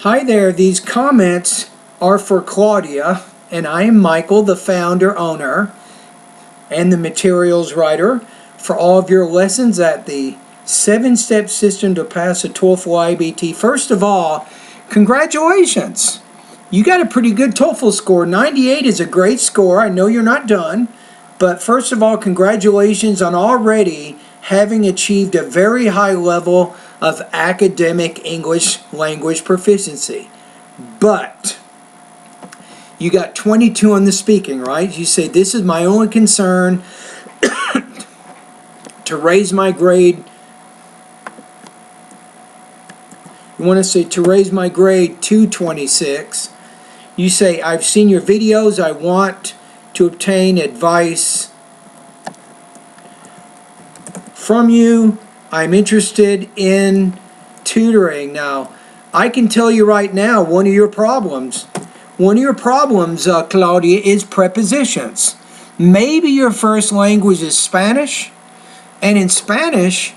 Hi there, these comments are for Claudia, and I am Michael, the founder, owner, and the materials writer for all of your lessons at the 7-step system to pass a TOEFL IBT. First of all, congratulations! You got a pretty good TOEFL score. 98 is a great score. I know you're not done, but first of all, congratulations on already having achieved a very high level of academic English language proficiency. But you got 22 on the speaking, right? You say, this is my only concern, to raise my grade. You want to say to raise my grade to 26. You say, I've seen your videos. I want to obtain advice from you. I'm interested in tutoring. Now, I can tell you right now, one of your problems, Claudia, is prepositions. Maybe your first language is Spanish, and in Spanish,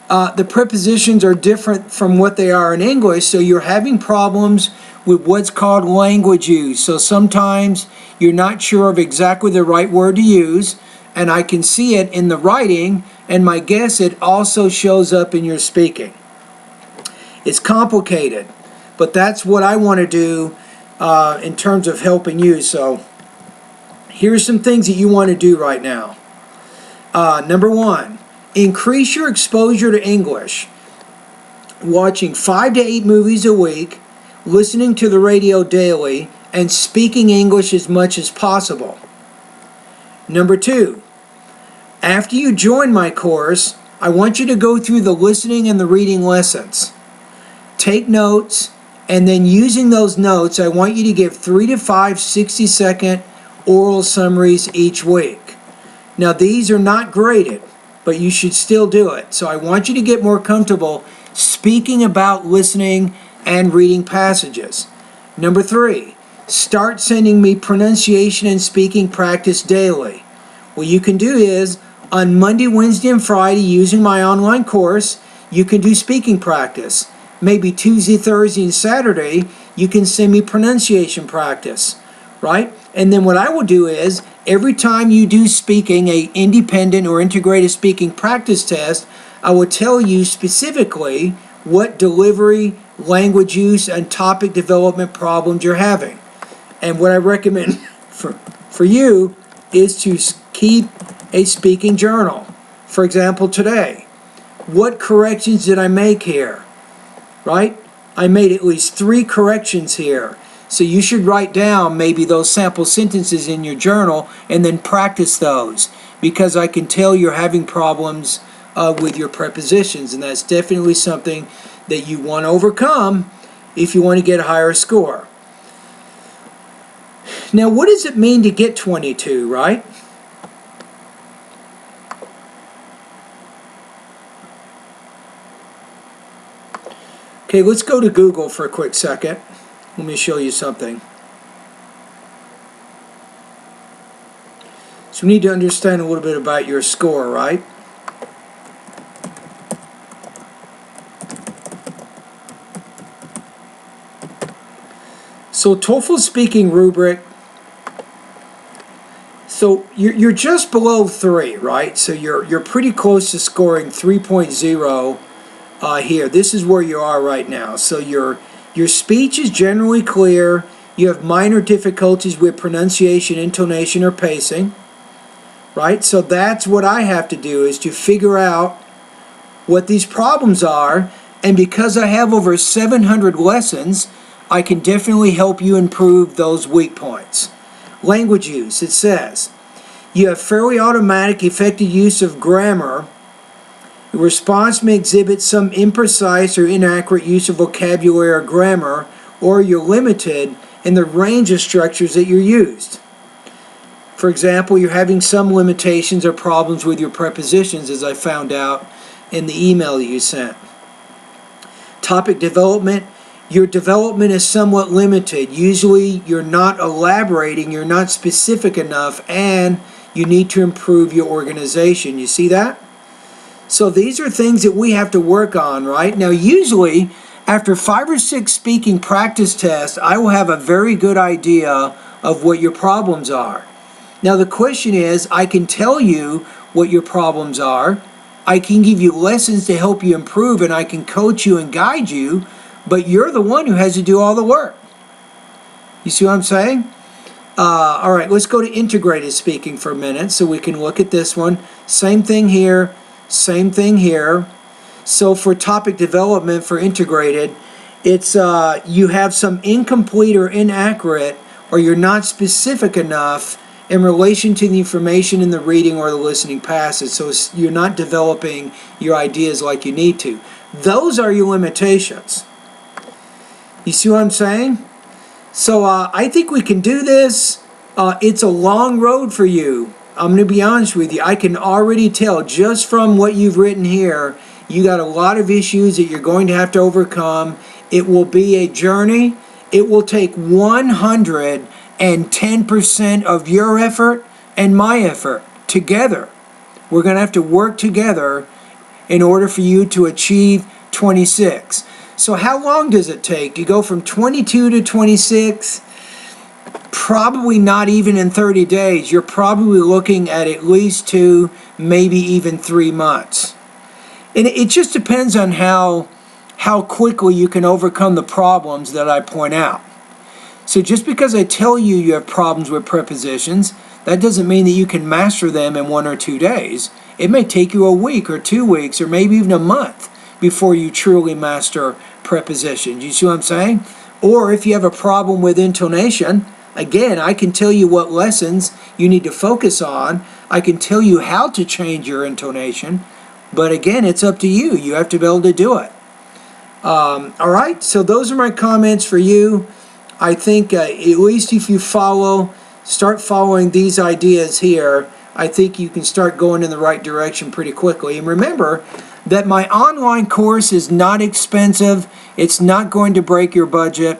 the prepositions are different from what they are in English, so you're having problems with what's called language use. So sometimes you're not sure of exactly the right word to use, and I can see it in the writing, and my guess it also shows up in your speaking. It's complicated, but that's what I want to do in terms of helping you. So here's some things that you want to do right now. Number one, increase your exposure to English. Watching 5 to 8 movies a week, listening to the radio daily, and speaking English as much as possible. Number two, after you join my course, I want you to go through the listening and the reading lessons. Take notes, and then using those notes, I want you to give 3 to 5 60-second oral summaries each week. Now, these are not graded, but you should still do it. So I want you to get more comfortable speaking about listening and reading passages. Number 3, start sending me pronunciation and speaking practice daily. What you can do is, on Monday, Wednesday, and Friday, using my online course, you can do speaking practice. Maybe Tuesday, Thursday, and Saturday, you can send me pronunciation practice, right? And then what I will do is, every time you do speaking, a independent or integrated speaking practice test, I will tell you specifically what delivery, language use, and topic development problems you're having. And what I recommend for you is to keep a speaking journal. For example, today, what corrections did I make here? Right? I made at least 3 corrections here. So you should write down maybe those sample sentences in your journal and then practice those, because I can tell you're having problems with your prepositions, and that's definitely something that you want to overcome if you want to get a higher score. Now, what does it mean to get 22, right? Okay, let's go to Google for a quick second. Let me show you something. So we need to understand a little bit about your score, right? So TOEFL speaking rubric. So you're just below 3, right? So you're pretty close to scoring 3.0 here. This is where you are right now. So your speech is generally clear. You have minor difficulties with pronunciation, intonation, or pacing, right? So that's what I have to do, is to figure out what these problems are. And because I have over 700 lessons, I can definitely help you improve those weak points. Language use, it says, you have fairly automatic, effective use of grammar. The response may exhibit some imprecise or inaccurate use of vocabulary or grammar, or you're limited in the range of structures that you're used. For example, you're having some limitations or problems with your prepositions, as I found out in the email that you sent. Topic development. Your development is somewhat limited. Usually you're not elaborating, you're not specific enough, and you need to improve your organization. You see that? So these are things that we have to work on, right? Now, usually After 5 or 6 speaking practice tests, I will have a very good idea of what your problems are. Now the question is, I can tell you what your problems are. I can give you lessons to help you improve, and I can coach you and guide you, but you're the one who has to do all the work. You see what I'm saying? All right, let's go to integrated speaking for a minute so we can look at this one. Same thing here, same thing here. So for topic development for integrated, it's you have some incomplete or inaccurate, or you're not specific enough in relation to the information in the reading or the listening passage. So you're not developing your ideas like you need to. Those are your limitations. You see what I'm saying? So I think we can do this. It's a long road for you. I'm going to be honest with you. I can already tell just from what you've written here, you got a lot of issues that you're going to have to overcome. It will be a journey. It will take 110% of your effort and my effort together. We're going to have to work together in order for you to achieve 26. So how long does it take? You go from 22 to 26? Probably not even in 30 days. You're probably looking at least 2, maybe even 3 months. And it just depends on how quickly you can overcome the problems that I point out. So just because I tell you you have problems with prepositions, that doesn't mean that you can master them in 1 or 2 days. It may take you a week or 2 weeks or maybe even a month before you truly master prepositions. You see what I'm saying? Or if you have a problem with intonation, again, I can tell you what lessons you need to focus on. I can tell you how to change your intonation. But again, it's up to you. You have to be able to do it. All right, so those are my comments for you. I think at least if you start following these ideas here, I think you can start going in the right direction pretty quickly. And remember that my online course is not expensive. It's not going to break your budget.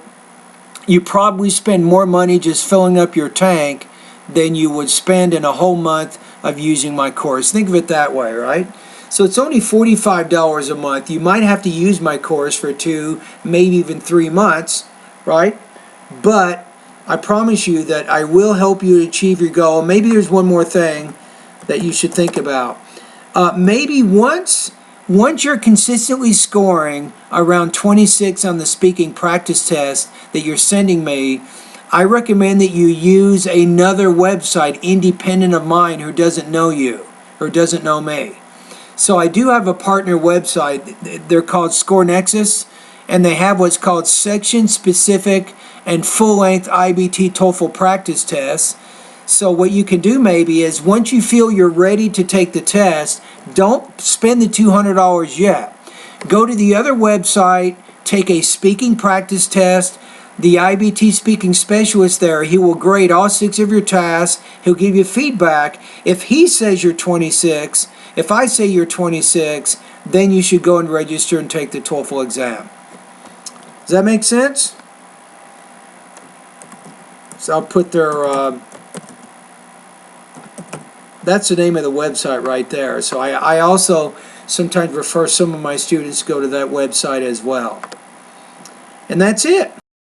You probably spend more money just filling up your tank than you would spend in a whole month of using my course. Think of it that way, right? So it's only $45 a month. You might have to use my course for 2, maybe even 3 months, right? But I promise you that I will help you achieve your goal. Maybe there's one more thing that you should think about. Maybe once you're consistently scoring around 26 on the speaking practice test that you're sending me, I recommend that you use another website independent of mine who doesn't know you or doesn't know me. So I do have a partner website. They're called Score Nexus, and they have what's called section-specific and full-length IBT TOEFL practice tests. So what you can do maybe is once you feel you're ready to take the test, don't spend the $200 yet. Go to the other website, take a speaking practice test. The IBT speaking specialist there, he will grade all 6 of your tasks. He'll give you feedback. If he says you're 26, if I say you're 26, then you should go and register and take the TOEFL exam. Does that make sense? So I'll put their, that's the name of the website right there. So I also sometimes refer some of my students to go to that website as well. And that's it.